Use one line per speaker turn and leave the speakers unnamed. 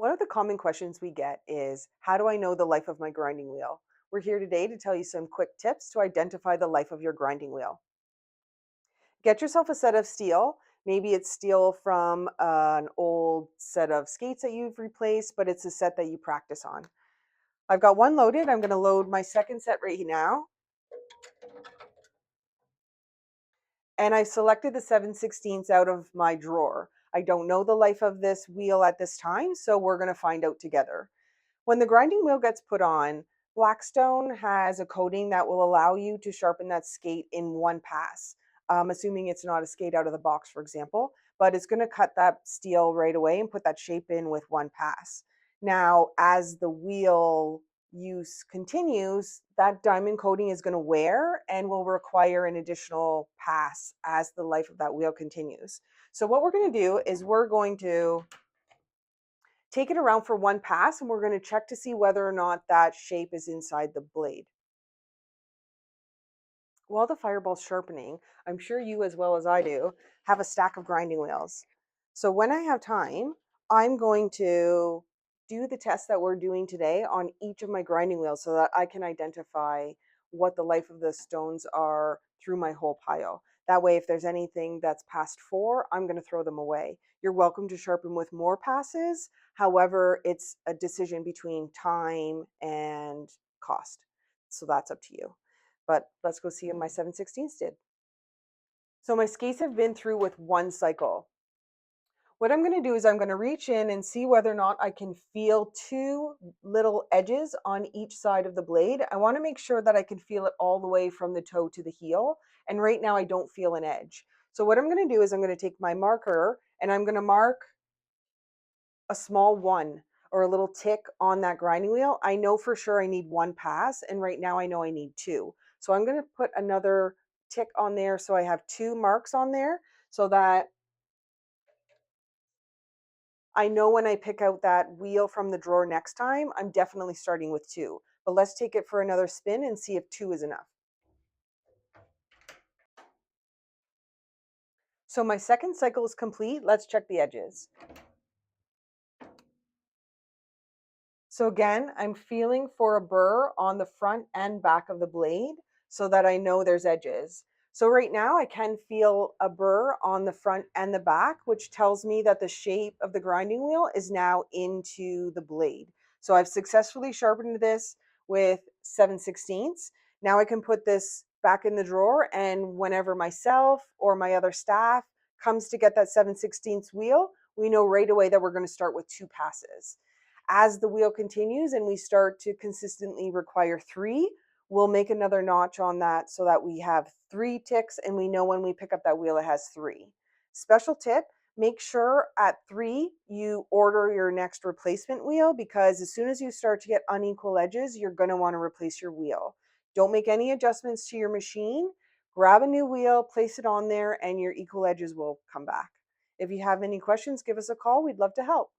One of the common questions we get is, how do I know the life of my grinding wheel? We're here today to tell you some quick tips to identify the life of your grinding wheel. Get yourself a set of steel. Maybe it's steel from an old set of skates that you've replaced, but it's a set that you practice on. I've got one loaded. I'm going to load my second set right now. And I selected the 7/16 out of my drawer. I don't know the life of this wheel at this time, so we're going to find out together. When the grinding wheel gets put on, Blackstone has a coating that will allow you to sharpen that skate in one pass. Assuming it's not a skate out of the box, for example, but it's going to cut that steel right away and put that shape in with one pass. Now, as the wheel use continues, that diamond coating is going to wear and will require an additional pass as the life of that wheel continues. So what we're going to do is we're going to take it around for one pass, and we're going to check to see whether or not that shape is inside the blade. While the fireball's sharpening, I'm sure you, as well as I do, have a stack of grinding wheels. So when I have time, I'm going to do the test that we're doing today on each of my grinding wheels so that I can identify what the life of the stones are through my whole pile. That way, if there's anything that's past 4, I'm going to throw them away. You're welcome to sharpen with more passes. However, it's a decision between time and cost. So that's up to you. But let's go see what my 7/16 did. So my skates have been through with one cycle. What I'm going to do is I'm going to reach in and see whether or not I can feel 2 little edges on each side of the blade. I want to make sure that I can feel it all the way from the toe to the heel. And right now I don't feel an edge. So what I'm going to do is I'm going to take my marker and I'm going to mark a small 1 or a little tick on that grinding wheel. I know for sure I need 1 pass, and right now I know I need 2. So I'm going to put another tick on there so I have 2 marks on there so that I know when I pick out that wheel from the drawer next time, I'm definitely starting with 2. But let's take it for another spin and see if 2 is enough. So my second cycle is complete. Let's check the edges. So again, I'm feeling for a burr on the front and back of the blade so that I know there's edges. So right now I can feel a burr on the front and the back, which tells me that the shape of the grinding wheel is now into the blade. So I've successfully sharpened this with 7/16. Now I can put this back in the drawer, and whenever myself or my other staff comes to get that 7/16 wheel, we know right away that we're going to start with 2 passes. As the wheel continues and we start to consistently require 3, we'll make another notch on that so that we have 3 ticks and we know when we pick up that wheel it has 3. Special tip, make sure at 3 you order your next replacement wheel, because as soon as you start to get unequal edges, you're going to want to replace your wheel. Don't make any adjustments to your machine. Grab a new wheel, place it on there, and your equal edges will come back. If you have any questions, give us a call. We'd love to help.